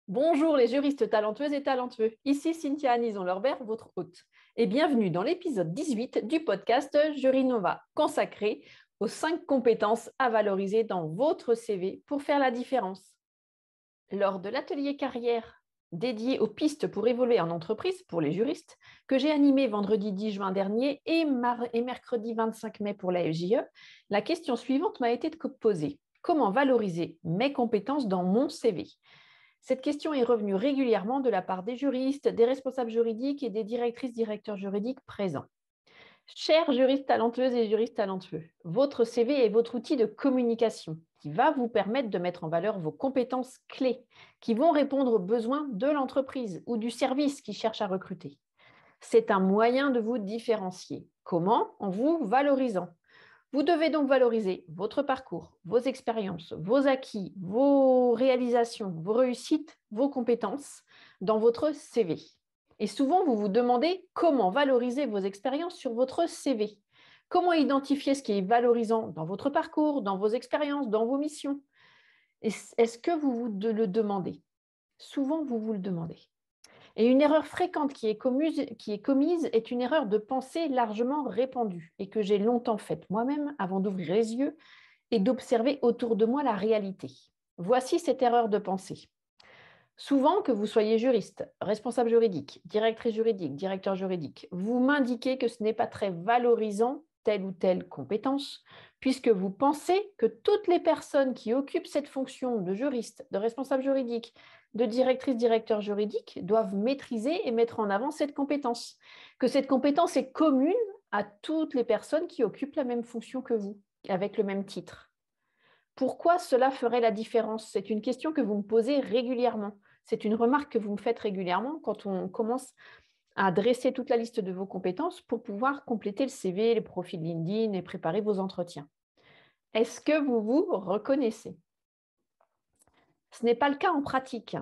Bonjour les juristes talentueuses et talentueux, ici Cynthia Anison-Lorbert, votre hôte, et bienvenue dans l'épisode 18 du podcast Jurinova, consacré aux 5 compétences à valoriser dans votre CV pour faire la différence. Lors de l'atelier carrière dédié aux pistes pour évoluer en entreprise pour les juristes, que j'ai animé vendredi 10 juin dernier et mercredi 25 mai pour la FJE, la question suivante m'a été posée. Comment valoriser mes compétences dans mon CV ? Cette question est revenue régulièrement de la part des juristes, des responsables juridiques et des directrices-directeurs juridiques présents. Chers juristes talentueuses et juristes talentueux, votre CV est votre outil de communication qui va vous permettre de mettre en valeur vos compétences clés qui vont répondre aux besoins de l'entreprise ou du service qui cherche à recruter. C'est un moyen de vous différencier. Comment ? En vous valorisant. Vous devez donc valoriser votre parcours, vos expériences, vos acquis, vos réalisations, vos réussites, vos compétences dans votre CV. Et souvent, vous vous demandez comment valoriser vos expériences sur votre CV. Comment identifier ce qui est valorisant dans votre parcours, dans vos expériences, dans vos missions ? Est-ce que vous vous le demandez ? Souvent, vous vous le demandez. Et une erreur fréquente qui est commise est une erreur de pensée largement répandue et que j'ai longtemps faite moi-même avant d'ouvrir les yeux et d'observer autour de moi la réalité. Voici cette erreur de pensée. Souvent, que vous soyez juriste, responsable juridique, directrice juridique, directeur juridique, vous m'indiquez que ce n'est pas très valorisant telle ou telle compétence, puisque vous pensez que toutes les personnes qui occupent cette fonction de juriste, de responsable juridique, de directrice, directeur juridique doivent maîtriser et mettre en avant cette compétence, que cette compétence est commune à toutes les personnes qui occupent la même fonction que vous, avec le même titre. Pourquoi cela ferait la différence ? C'est une question que vous me posez régulièrement. C'est une remarque que vous me faites régulièrement quand on commence à dresser toute la liste de vos compétences pour pouvoir compléter le CV, les profils LinkedIn et préparer vos entretiens. Est-ce que vous vous reconnaissez ? Ce n'est pas le cas en pratique.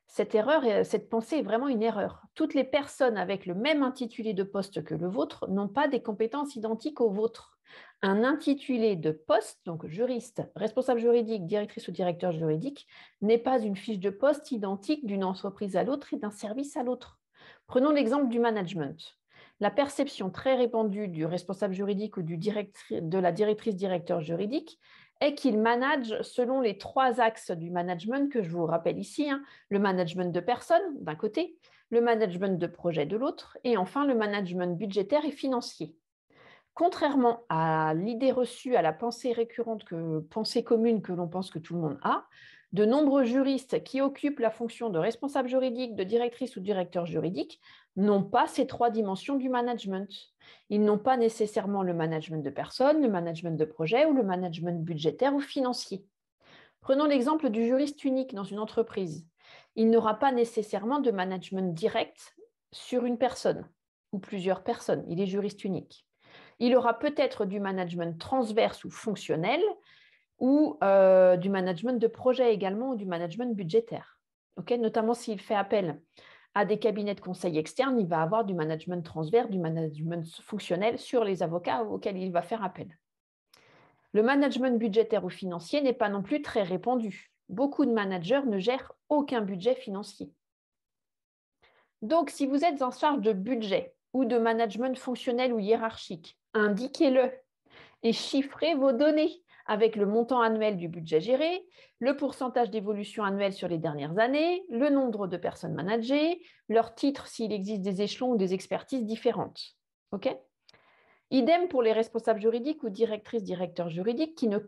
Cette pensée est vraiment une erreur. Toutes les personnes avec le même intitulé de poste que le vôtre n'ont pas des compétences identiques aux vôtres. Un intitulé de poste, donc juriste, responsable juridique, directrice ou directeur juridique, n'est pas une fiche de poste identique d'une entreprise à l'autre et d'un service à l'autre. Prenons l'exemple du management. La perception très répandue du responsable juridique ou de la directrice-directeur juridique est qu'il manage selon les 3 axes du management que je vous rappelle ici, le management de personnes d'un côté, le management de projet de l'autre, et enfin le management budgétaire et financier. Contrairement à l'idée reçue, à la pensée récurrente, pensée commune que l'on pense que tout le monde a, de nombreux juristes qui occupent la fonction de responsable juridique, de directrice ou directeur juridique n'ont pas ces 3 dimensions du management. Ils n'ont pas nécessairement le management de personnes, le management de projet ou le management budgétaire ou financier. Prenons l'exemple du juriste unique dans une entreprise. Il n'aura pas nécessairement de management direct sur une personne ou plusieurs personnes. Il est juriste unique. Il aura peut-être du management transverse ou fonctionnel ou du management de projet également ou du management budgétaire. Notamment s'il fait appel à des cabinets de conseil externes, il va avoir du management transverse, du management fonctionnel sur les avocats auxquels il va faire appel. Le management budgétaire ou financier n'est pas non plus très répandu. Beaucoup de managers ne gèrent aucun budget financier. Donc, si vous êtes en charge de budget ou de management fonctionnel ou hiérarchique, indiquez-le et chiffrez vos données avec le montant annuel du budget géré, le pourcentage d'évolution annuelle sur les dernières années, le nombre de personnes managées, leur titre s'il existe des échelons ou des expertises différentes. Idem pour les responsables juridiques ou directrices, directeurs juridiques qui ne se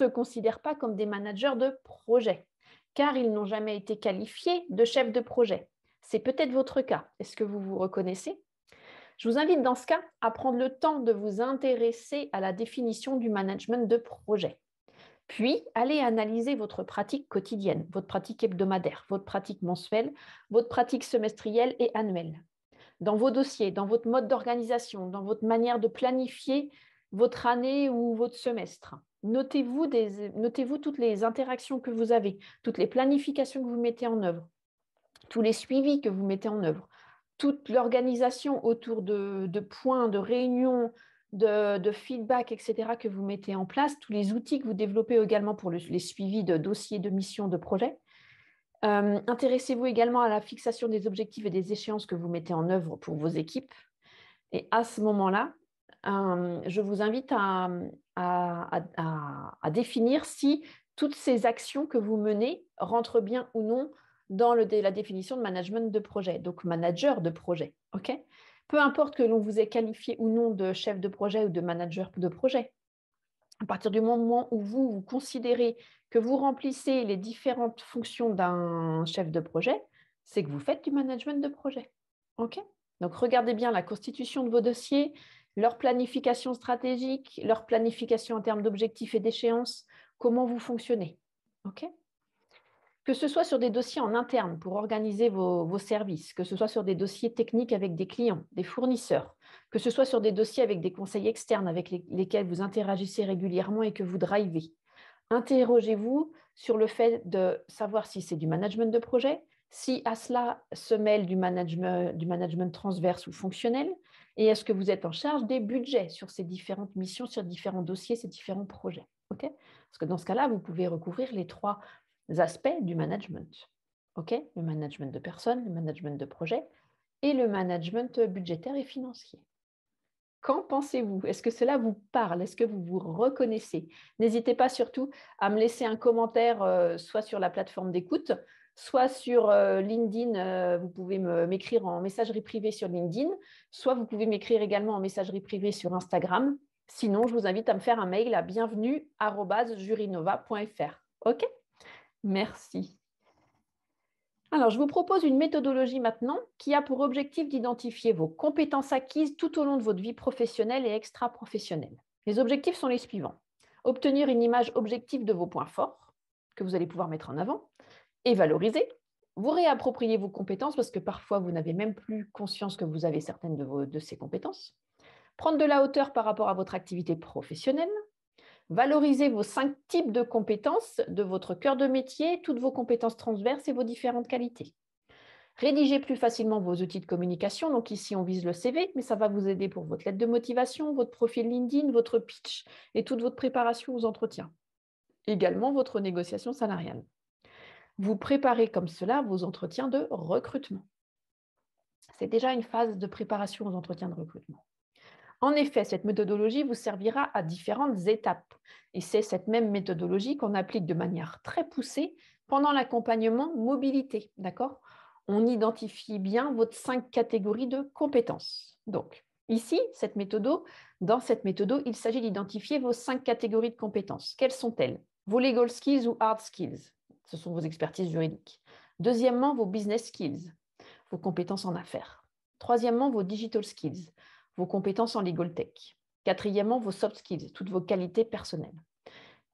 considèrent pas comme des managers de projet, car ils n'ont jamais été qualifiés de chef de projet. C'est peut-être votre cas. Est-ce que vous vous reconnaissez ? Je vous invite dans ce cas à prendre le temps de vous intéresser à la définition du management de projet. Puis, allez analyser votre pratique quotidienne, votre pratique hebdomadaire, votre pratique mensuelle, votre pratique semestrielle et annuelle. Dans vos dossiers, dans votre mode d'organisation, dans votre manière de planifier votre année ou votre semestre. Notez-vous toutes les interactions que vous avez, toutes les planifications que vous mettez en œuvre, tous les suivis que vous mettez en œuvre, toute l'organisation autour de points, de réunions, de feedback, etc., que vous mettez en place, tous les outils que vous développez également pour les suivis de dossiers, de missions, de projets. Intéressez-vous également à la fixation des objectifs et des échéances que vous mettez en œuvre pour vos équipes. Et à ce moment-là, je vous invite à définir si toutes ces actions que vous menez rentrent bien ou non dans la définition de management de projet, donc manager de projet. Okay, peu importe que l'on vous ait qualifié ou non de chef de projet ou de manager de projet. À partir du moment où vous considérez que vous remplissez les différentes fonctions d'un chef de projet, c'est que vous faites du management de projet. Okay, donc, regardez bien la constitution de vos dossiers, leur planification stratégique, leur planification en termes d'objectifs et d'échéances, comment vous fonctionnez. Okay, que ce soit sur des dossiers en interne pour organiser vos services, que ce soit sur des dossiers techniques avec des clients, des fournisseurs, que ce soit sur des dossiers avec des conseils externes avec lesquels vous interagissez régulièrement et que vous drivez. Interrogez-vous sur le fait de savoir si c'est du management de projet, si à cela se mêle du management transverse ou fonctionnel, et est-ce que vous êtes en charge des budgets sur ces différentes missions, sur différents dossiers, ces différents projets. Okay, parce que dans ce cas-là, vous pouvez recouvrir les 3 aspects du management. Okay, le management de personnes, le management de projet et le management budgétaire et financier. Qu'en pensez-vous? Est-ce que cela vous parle? Est-ce que vous vous reconnaissez? N'hésitez pas surtout à me laisser un commentaire, soit sur la plateforme d'écoute, soit sur LinkedIn. Vous pouvez m'écrire en messagerie privée sur LinkedIn, soit vous pouvez m'écrire également en messagerie privée sur Instagram. Sinon, je vous invite à me faire un mail à bienvenue@jurinova.fr. OK? Merci. Alors, je vous propose une méthodologie maintenant qui a pour objectif d'identifier vos compétences acquises tout au long de votre vie professionnelle et extra-professionnelle. Les objectifs sont les suivants. Obtenir une image objective de vos points forts que vous allez pouvoir mettre en avant et valoriser. Vous réapproprier vos compétences parce que parfois, vous n'avez même plus conscience que vous avez certaines de ces compétences. Prendre de la hauteur par rapport à votre activité professionnelle. Valorisez vos 5 types de compétences de votre cœur de métier, toutes vos compétences transverses et vos différentes qualités. Rédigez plus facilement vos outils de communication. Donc ici, on vise le CV, mais ça va vous aider pour votre lettre de motivation, votre profil LinkedIn, votre pitch et toute votre préparation aux entretiens. Également, votre négociation salariale. Vous préparez comme cela vos entretiens de recrutement. C'est déjà une phase de préparation aux entretiens de recrutement. En effet, cette méthodologie vous servira à différentes étapes. Et c'est cette même méthodologie qu'on applique de manière très poussée pendant l'accompagnement mobilité. D'accord ? On identifie bien votre 5 catégories de compétences. Donc, ici, dans cette méthode, il s'agit d'identifier vos 5 catégories de compétences. Quelles sont-elles? Vos legal skills ou hard skills. Ce sont vos expertises juridiques. Deuxièmement, vos business skills, vos compétences en affaires. Troisièmement, vos digital skills, vos compétences en legal tech. Quatrièmement, vos soft skills, toutes vos qualités personnelles.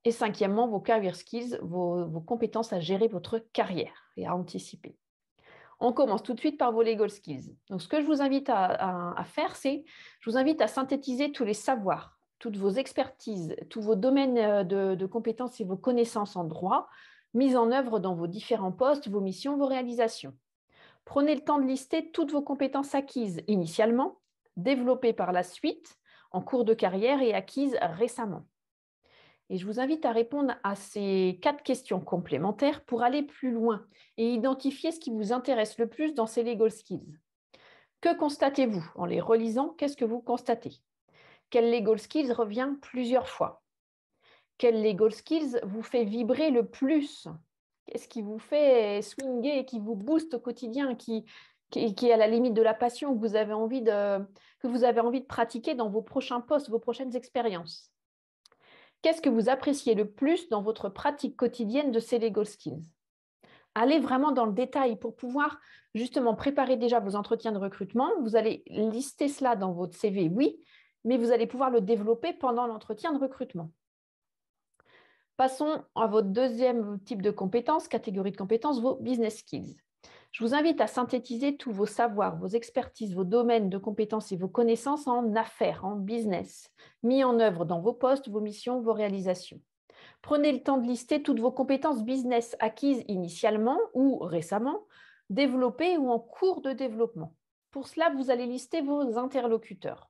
Et cinquièmement, vos career skills, vos compétences à gérer votre carrière et à anticiper. On commence tout de suite par vos legal skills. Donc, ce que je vous invite à faire, c'est, je vous invite à synthétiser tous les savoirs, toutes vos expertises, tous vos domaines de compétences et vos connaissances en droit, mises en œuvre dans vos différents postes, vos missions, vos réalisations. Prenez le temps de lister toutes vos compétences acquises initialement, développées par la suite, en cours de carrière et acquises récemment. Et je vous invite à répondre à ces 4 questions complémentaires pour aller plus loin et identifier ce qui vous intéresse le plus dans ces legal skills. Que constatez-vous en les relisant? Qu'est-ce que vous constatez? Quel legal skills revient plusieurs fois? Quel legal skills vous fait vibrer le plus? Qu'est-ce qui vous fait swinger et qui vous booste au quotidien, qui est à la limite de la passion que vous avez envie de pratiquer dans vos prochains postes, vos prochaines expériences? Qu'est-ce que vous appréciez le plus dans votre pratique quotidienne de ces legal skills? Allez vraiment dans le détail pour pouvoir justement préparer déjà vos entretiens de recrutement. Vous allez lister cela dans votre CV, oui, mais vous allez pouvoir le développer pendant l'entretien de recrutement. Passons à votre deuxième type de compétences, catégorie de compétences, vos business skills. Je vous invite à synthétiser tous vos savoirs, vos expertises, vos domaines de compétences et vos connaissances en affaires, en business, mis en œuvre dans vos postes, vos missions, vos réalisations. Prenez le temps de lister toutes vos compétences business acquises initialement ou récemment, développées ou en cours de développement. Pour cela, vous allez lister vos interlocuteurs.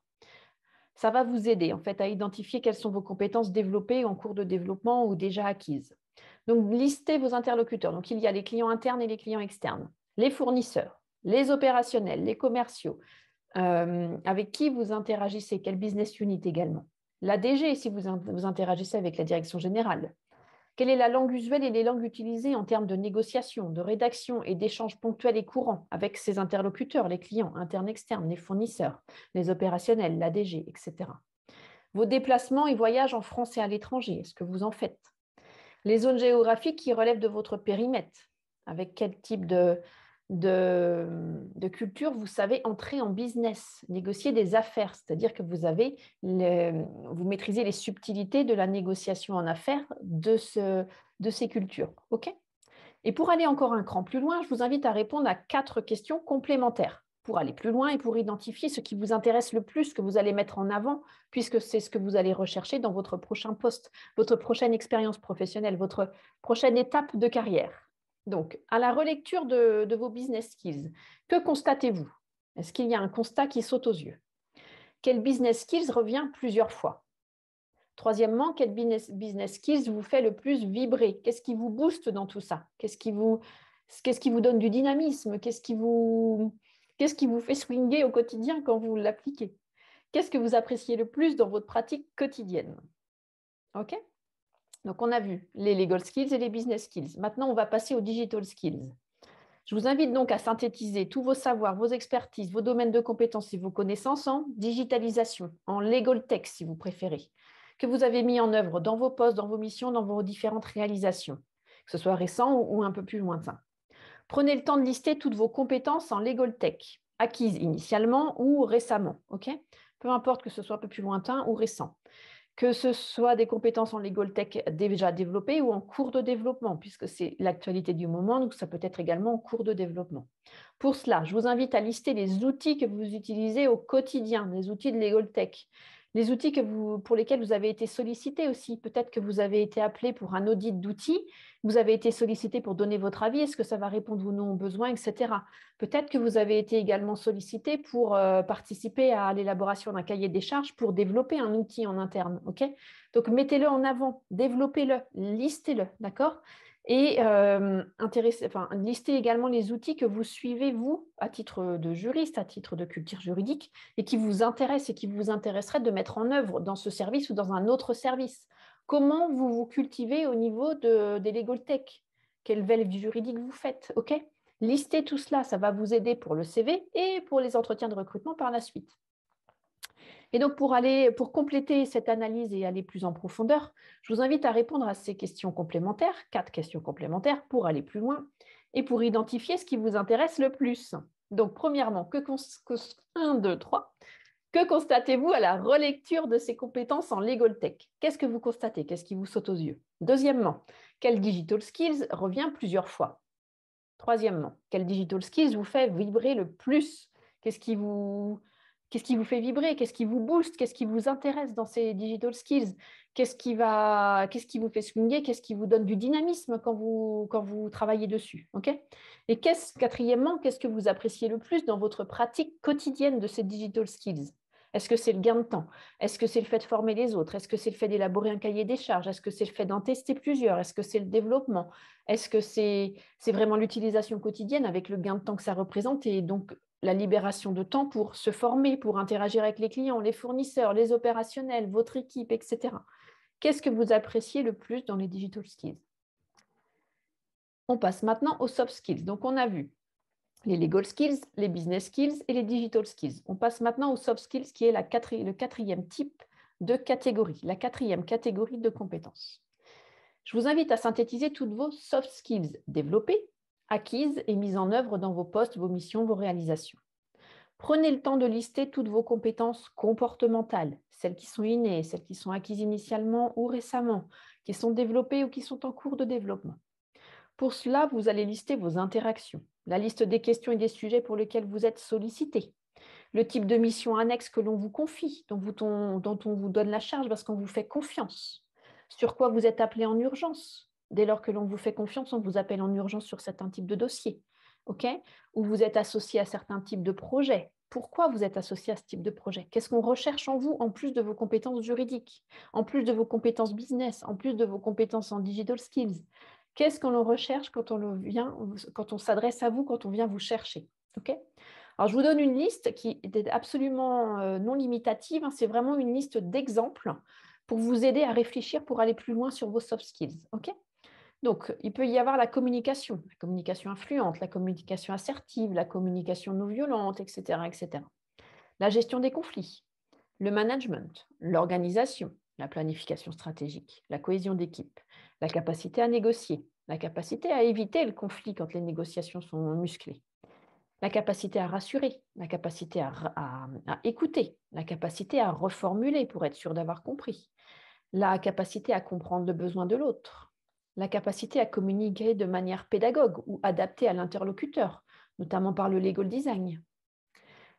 Ça va vous aider en fait à identifier quelles sont vos compétences développées en cours de développement ou déjà acquises. Donc, listez vos interlocuteurs. Donc, il y a les clients internes et les clients externes, les fournisseurs, les opérationnels, les commerciaux, avec qui vous interagissez, quel business unit également. La DG, si vous interagissez avec la direction générale. Quelle est la langue usuelle et les langues utilisées en termes de négociation, de rédaction et d'échanges ponctuels et courants avec ces interlocuteurs, les clients internes, externes, les fournisseurs, les opérationnels, la DG, etc. Vos déplacements et voyages en France et à l'étranger, est-ce que vous en faites? Les zones géographiques qui relèvent de votre périmètre, avec quel type de culture vous savez entrer en business, négocier des affaires, c'est-à-dire que vous maîtrisez les subtilités de la négociation en affaires de ces cultures. OK ? Et pour aller encore un cran plus loin, je vous invite à répondre à 4 questions complémentaires pour aller plus loin et pour identifier ce qui vous intéresse le plus, que vous allez mettre en avant, puisque c'est ce que vous allez rechercher dans votre prochain poste, votre prochaine expérience professionnelle, votre prochaine étape de carrière. Donc, à la relecture de vos business skills, que constatez-vous? Est-ce qu'il y a un constat qui saute aux yeux? Quel business skills revient plusieurs fois? Troisièmement, quel business skills vous fait le plus vibrer? Qu'est-ce qui vous booste dans tout ça? Qu'est-ce qui vous donne du dynamisme? Qu'est-ce qui vous fait swinger au quotidien quand vous l'appliquez? Qu'est-ce que vous appréciez le plus dans votre pratique quotidienne? OK? Donc, on a vu les legal skills et les business skills. Maintenant, on va passer aux digital skills. Je vous invite donc à synthétiser tous vos savoirs, vos expertises, vos domaines de compétences et vos connaissances en digitalisation, en legal tech si vous préférez, que vous avez mis en œuvre dans vos postes, dans vos missions, dans vos différentes réalisations, que ce soit récent ou un peu plus lointain. Prenez le temps de lister toutes vos compétences en legal tech, acquises initialement ou récemment. OK ? Peu importe que ce soit un peu plus lointain ou récent. Que ce soit des compétences en legal tech déjà développées ou en cours de développement, puisque c'est l'actualité du moment, donc ça peut être également en cours de développement. Pour cela, je vous invite à lister les outils que vous utilisez au quotidien, les outils de legal tech, les outils pour lesquels vous avez été sollicité aussi. Peut-être que vous avez été appelé pour un audit d'outils, vous avez été sollicité pour donner votre avis, est-ce que ça va répondre ou non aux besoins, etc. Peut-être que vous avez été également sollicité pour participer à l'élaboration d'un cahier des charges pour développer un outil en interne. Okay ? Donc, mettez-le en avant, développez-le, listez-le, d'accord ? Et listez également les outils que vous suivez, vous, à titre de juriste, à titre de culture juridique, et qui vous intéressent et qui vous intéresseraient de mettre en œuvre dans ce service ou dans un autre service. Comment vous vous cultivez au niveau des legal tech? Quelle veille juridique vous faites? OK ? Listez tout cela, ça va vous aider pour le CV et pour les entretiens de recrutement par la suite. Et donc, pour compléter cette analyse et aller plus en profondeur, je vous invite à répondre à ces questions complémentaires, 4 questions complémentaires pour aller plus loin et pour identifier ce qui vous intéresse le plus. Donc, premièrement, que constatez-vous à la relecture de ces compétences en legal tech? Qu'est-ce que vous constatez? Qu'est-ce qui vous saute aux yeux? Deuxièmement, quel digital skills revient plusieurs fois? Troisièmement, quel digital skills vous fait vibrer le plus? Qu'est-ce qui vous fait vibrer? Qu'est-ce qui vous booste? Qu'est-ce qui vous intéresse dans ces digital skills? Qu'est-ce qui vous fait swinger? Qu'est-ce qui vous donne du dynamisme quand vous travaillez dessus? Okay ? Et quatrièmement, qu'est-ce que vous appréciez le plus dans votre pratique quotidienne de ces digital skills? Est-ce que c'est le gain de temps? Est-ce que c'est le fait de former les autres? Est-ce que c'est le fait d'élaborer un cahier des charges? Est-ce que c'est le fait d'en tester plusieurs? Est-ce que c'est le développement? Est-ce que c'est vraiment l'utilisation quotidienne avec le gain de temps que ça représente et donc la libération de temps pour se former, pour interagir avec les clients, les fournisseurs, les opérationnels, votre équipe, etc. Qu'est-ce que vous appréciez le plus dans les digital skills? On passe maintenant aux soft skills. Donc, on a vu les legal skills, les business skills et les digital skills. On passe maintenant aux soft skills, qui est le quatrième type de catégorie, la quatrième catégorie de compétences. Je vous invite à synthétiser toutes vos soft skills développées, acquises et mises en œuvre dans vos postes, vos missions, vos réalisations. Prenez le temps de lister toutes vos compétences comportementales, celles qui sont innées, celles qui sont acquises initialement ou récemment, qui sont développées ou qui sont en cours de développement. Pour cela, vous allez lister vos interactions, la liste des questions et des sujets pour lesquels vous êtes sollicité, le type de mission annexe que l'on vous confie, dont on vous donne la charge parce qu'on vous fait confiance, sur quoi vous êtes appelé en urgence. Dès lors que l'on vous fait confiance, on vous appelle en urgence sur certains types de dossiers, okay ? Ou vous êtes associé à certains types de projets. Pourquoi vous êtes associé à ce type de projet? Qu'est-ce qu'on recherche en vous en plus de vos compétences juridiques, en plus de vos compétences business, en plus de vos compétences en digital skills? Qu'est-ce qu'on recherche quand on s'adresse à vous, quand on vient vous chercher? Okay. Alors, je vous donne une liste qui est absolument non limitative. Hein, c'est vraiment une liste d'exemples pour vous aider à réfléchir pour aller plus loin sur vos soft skills. Okay. Donc, il peut y avoir la communication influente, la communication assertive, la communication non violente, etc., etc. La gestion des conflits, le management, l'organisation, la planification stratégique, la cohésion d'équipe, la capacité à négocier, la capacité à éviter le conflit quand les négociations sont musclées, la capacité à rassurer, la capacité à écouter, la capacité à reformuler pour être sûr d'avoir compris, la capacité à comprendre le besoin de l'autre, la capacité à communiquer de manière pédagogue ou adaptée à l'interlocuteur, notamment par le legal design,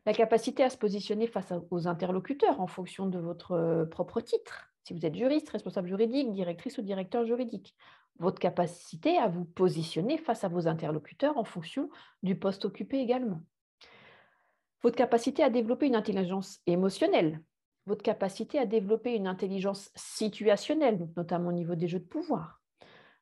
la capacité à se positionner face aux interlocuteurs en fonction de votre propre titre. Si vous êtes juriste, responsable juridique, directrice ou directeur juridique, votre capacité à vous positionner face à vos interlocuteurs en fonction du poste occupé également. Votre capacité à développer une intelligence émotionnelle, votre capacité à développer une intelligence situationnelle, notamment au niveau des jeux de pouvoir,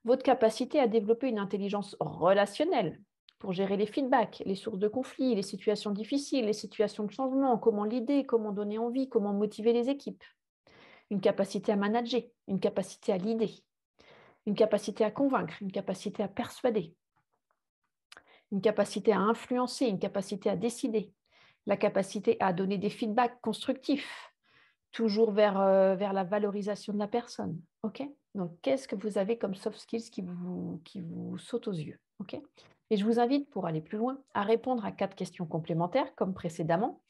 votre capacité à développer une intelligence relationnelle pour gérer les feedbacks, les sources de conflits, les situations difficiles, les situations de changement, comment l'aider, comment donner envie, comment motiver les équipes, une capacité à manager, une capacité à leader, une capacité à convaincre, une capacité à persuader, une capacité à influencer, une capacité à décider, la capacité à donner des feedbacks constructifs, toujours vers la valorisation de la personne. Okay. Donc, qu'est-ce que vous avez comme soft skills qui vous sautent aux yeux? Okay. Et je vous invite, pour aller plus loin, à répondre à 4 questions complémentaires, comme précédemment,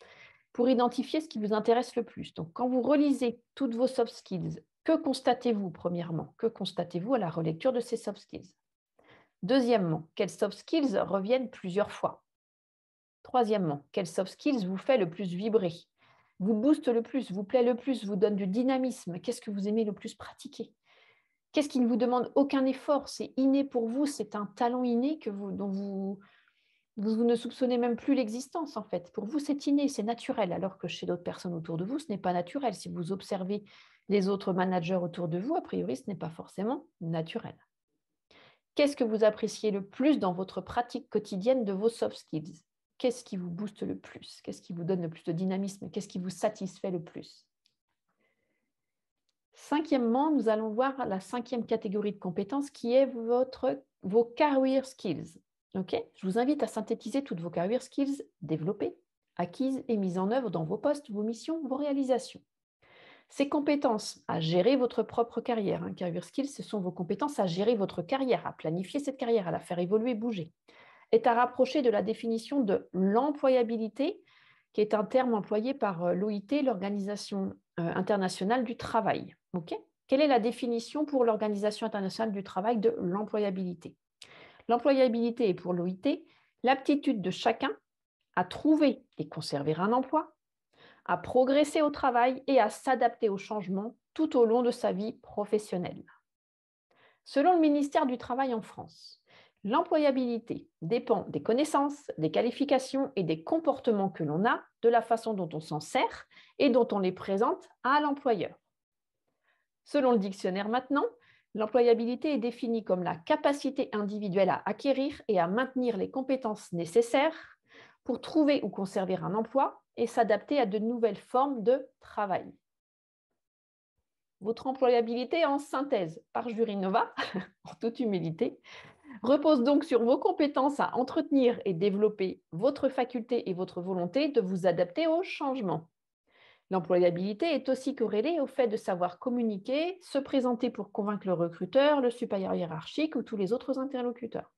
pour identifier ce qui vous intéresse le plus. Donc, quand vous relisez toutes vos soft skills, que constatez-vous premièrement? Que constatez-vous à la relecture de ces soft skills? Deuxièmement, quels soft skills reviennent plusieurs fois? Troisièmement, quel soft skills vous fait le plus vibrer, vous booste le plus, vous plaît le plus, vous donne du dynamisme? Qu'est-ce que vous aimez le plus pratiquer? Qu'est-ce qui ne vous demande aucun effort? C'est inné pour vous, c'est un talent inné dont vous ne soupçonnez même plus l'existence en fait. Pour vous, c'est inné, c'est naturel, alors que chez d'autres personnes autour de vous, ce n'est pas naturel. Si vous observez les autres managers autour de vous, a priori, ce n'est pas forcément naturel. Qu'est-ce que vous appréciez le plus dans votre pratique quotidienne de vos soft skills? Qu'est-ce qui vous booste le plus? Qu'est-ce qui vous donne le plus de dynamisme? Qu'est-ce qui vous satisfait le plus? Cinquièmement, nous allons voir la 5e catégorie de compétences qui est vos career skills. Okay. Je vous invite à synthétiser toutes vos career skills développées, acquises et mises en œuvre dans vos postes, vos missions, vos réalisations. Ces compétences à gérer votre propre carrière. Career skills, ce sont vos compétences à gérer votre carrière, à planifier cette carrière, à la faire évoluer, bouger. Est à rapprocher de la définition de l'employabilité, qui est un terme employé par l'OIT, l'Organisation internationale du travail. Okay. Quelle est la définition pour l'Organisation internationale du travail de l'employabilité? L'employabilité est pour l'OIT l'aptitude de chacun à trouver et conserver un emploi, à progresser au travail et à s'adapter aux changements tout au long de sa vie professionnelle. Selon le ministère du Travail en France, l'employabilité dépend des connaissances, des qualifications et des comportements que l'on a, de la façon dont on s'en sert et dont on les présente à l'employeur. Selon le dictionnaire maintenant, l'employabilité est définie comme la capacité individuelle à acquérir et à maintenir les compétences nécessaires pour trouver ou conserver un emploi et s'adapter à de nouvelles formes de travail. Votre employabilité, en synthèse par Jurinova, en toute humilité, repose donc sur vos compétences à entretenir et développer votre faculté et votre volonté de vous adapter aux changements. L'employabilité est aussi corrélée au fait de savoir communiquer, se présenter pour convaincre le recruteur, le supérieur hiérarchique ou tous les autres interlocuteurs.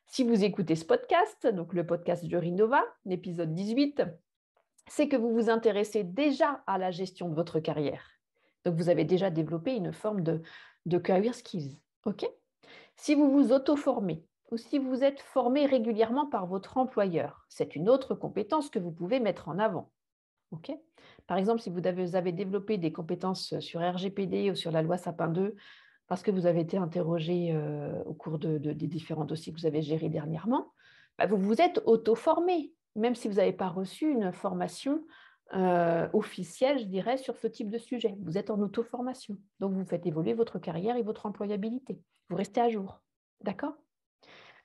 Si vous écoutez ce podcast, donc le podcast Jurinova, l'épisode 18, c'est que vous vous intéressez déjà à la gestion de votre carrière. Donc, vous avez déjà développé une forme de career skills. Okay. Si vous vous auto-formez ou si vous êtes formé régulièrement par votre employeur, c'est une autre compétence que vous pouvez mettre en avant. Okay. Par exemple, si vous avez développé des compétences sur RGPD ou sur la loi Sapin 2, parce que vous avez été interrogé au cours des différents dossiers que vous avez gérés dernièrement, vous vous êtes auto-formé, même si vous n'avez pas reçu une formation officielle, je dirais, sur ce type de sujet. Vous êtes en auto-formation. Donc, vous faites évoluer votre carrière et votre employabilité. Vous restez à jour. D'accord?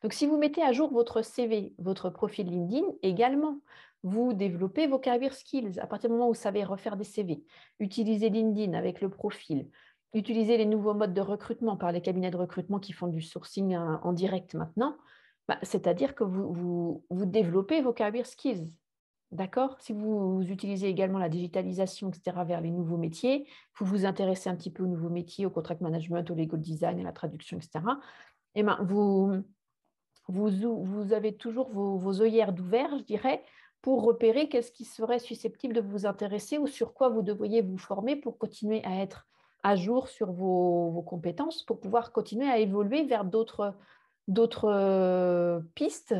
Donc, si vous mettez à jour votre CV, votre profil LinkedIn également, vous développez vos career skills. À partir du moment où vous savez refaire des CV, utilisez LinkedIn avec le profil, utilisez les nouveaux modes de recrutement par les cabinets de recrutement qui font du sourcing en direct maintenant, c'est-à-dire que vous développez vos career skills. D'accord? Si vous utilisez également la digitalisation, etc., vers les nouveaux métiers, vous vous intéressez un petit peu aux nouveaux métiers, au contract management, au legal design, à la traduction, etc., eh ben, vous avez toujours vos œillères d'ouvert, je dirais, pour repérer qu'est-ce qui serait susceptible de vous intéresser ou sur quoi vous devriez vous former pour continuer à être à jour sur vos compétences, pour pouvoir continuer à évoluer vers d'autres pistes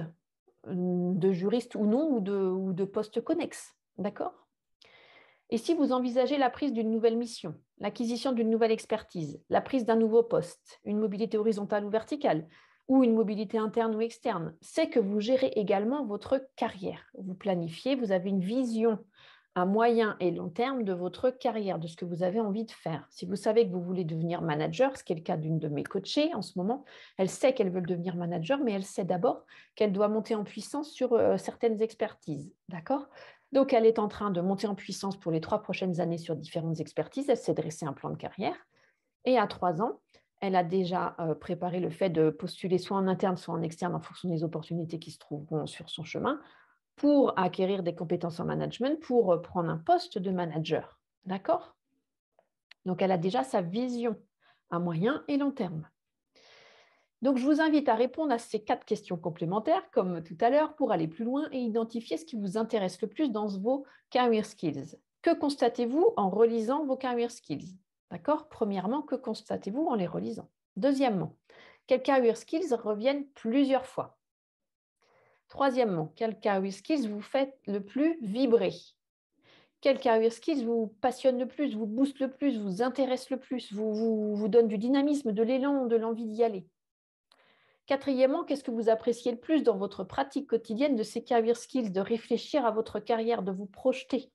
de juriste ou non, ou de postes connexes. D'accord? Et si vous envisagez la prise d'une nouvelle mission, l'acquisition d'une nouvelle expertise, la prise d'un nouveau poste, une mobilité horizontale ou verticale, ou une mobilité interne ou externe, c'est que vous gérez également votre carrière. Vous planifiez, vous avez une vision à moyen et long terme de votre carrière, de ce que vous avez envie de faire. Si vous savez que vous voulez devenir manager, ce qui est le cas d'une de mes coachées en ce moment, elle sait qu'elle veut devenir manager, mais elle sait d'abord qu'elle doit monter en puissance sur certaines expertises. D'accord? Donc, elle est en train de monter en puissance pour les 3 prochaines années sur différentes expertises. Elle s'est dressé un plan de carrière. Et à 3 ans, elle a déjà préparé le fait de postuler soit en interne, soit en externe en fonction des opportunités qui se trouveront sur son chemin pour acquérir des compétences en management, pour prendre un poste de manager. D'accord? Donc, elle a déjà sa vision à moyen et long terme. Donc, je vous invite à répondre à ces 4 questions complémentaires, comme tout à l'heure, pour aller plus loin et identifier ce qui vous intéresse le plus dans vos career skills. Que constatez-vous en relisant vos career skills? D'accord? Premièrement, que constatez-vous en les relisant? Deuxièmement, quels career skills reviennent plusieurs fois? Troisièmement, quels career skills vous faites le plus vibrer? Quels career skills vous passionnent le plus, vous boostent le plus, vous intéressent le plus, vous donnent du dynamisme, de l'élan, de l'envie d'y aller? Quatrièmement, qu'est-ce que vous appréciez le plus dans votre pratique quotidienne de ces career skills, de réfléchir à votre carrière, de vous projeter,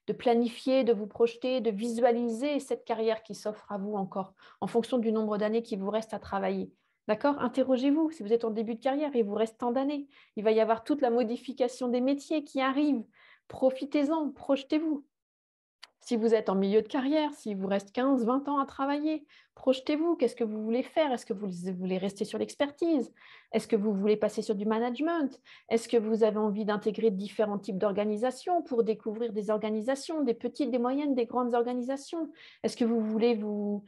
de planifier, de vous projeter, de visualiser cette carrière qui s'offre à vous encore en fonction du nombre d'années qui vous reste à travailler. D'accord? Interrogez-vous, si vous êtes en début de carrière, il vous reste tant d'années. Il va y avoir toute la modification des métiers qui arrive. Profitez-en, projetez-vous. Si vous êtes en milieu de carrière, s'il vous reste 15, 20 ans à travailler, projetez-vous. Qu'est-ce que vous voulez faire? Est-ce que vous voulez rester sur l'expertise? Est-ce que vous voulez passer sur du management? Est-ce que vous avez envie d'intégrer différents types d'organisations pour découvrir des organisations, des petites, des moyennes, des grandes organisations? Est-ce que vous voulez vous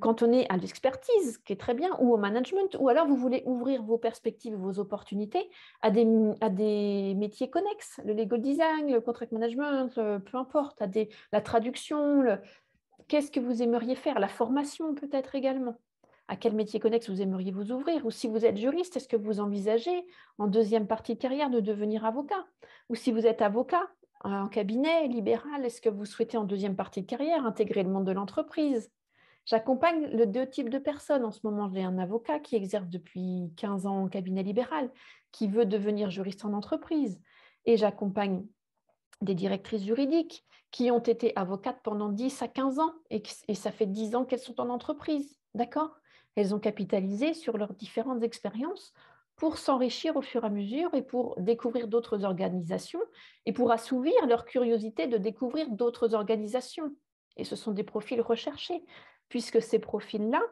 cantonner à l'expertise, qui est très bien, ou au management, ou alors vous voulez ouvrir vos perspectives, vos opportunités à des métiers connexes, le legal design, le contract management, peu importe, la traduction, qu'est-ce que vous aimeriez faire? La formation peut-être également. À quel métier connexe vous aimeriez vous ouvrir? Ou si vous êtes juriste, est-ce que vous envisagez en deuxième partie de carrière de devenir avocat? Ou si vous êtes avocat en cabinet libéral, est-ce que vous souhaitez en deuxième partie de carrière intégrer le monde de l'entreprise? J'accompagne les 2 types de personnes. En ce moment, j'ai un avocat qui exerce depuis 15 ans en cabinet libéral, qui veut devenir juriste en entreprise. Et j'accompagne des directrices juridiques qui ont été avocates pendant 10 à 15 ans et ça fait 10 ans qu'elles sont en entreprise. D'accord? Elles ont capitalisé sur leurs différentes expériences pour s'enrichir au fur et à mesure et pour découvrir d'autres organisations et pour assouvir leur curiosité de découvrir d'autres organisations. Et ce sont des profils recherchés, puisque ces profils-là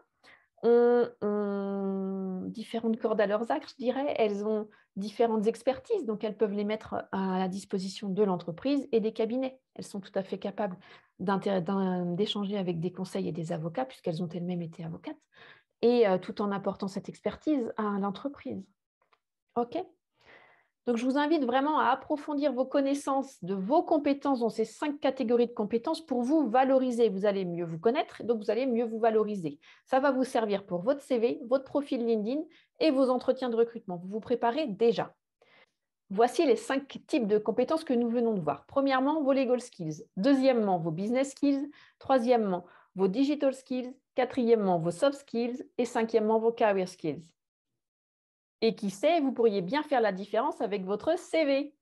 ont différentes cordes à leurs arcs, je dirais. Elles ont différentes expertises, donc elles peuvent les mettre à la disposition de l'entreprise et des cabinets. Elles sont tout à fait capables d'échanger avec des conseils et des avocats, puisqu'elles ont elles-mêmes été avocates, et tout en apportant cette expertise à l'entreprise. OK? Donc, je vous invite vraiment à approfondir vos connaissances de vos compétences dans ces 5 catégories de compétences pour vous valoriser. Vous allez mieux vous connaître, donc vous allez mieux vous valoriser. Ça va vous servir pour votre CV, votre profil LinkedIn et vos entretiens de recrutement. Vous vous préparez déjà. Voici les 5 types de compétences que nous venons de voir. Premièrement, vos legal skills. Deuxièmement, vos business skills. Troisièmement, vos digital skills. Quatrièmement, vos soft skills. Et cinquièmement, vos career skills. Et qui sait, vous pourriez bien faire la différence avec votre CV.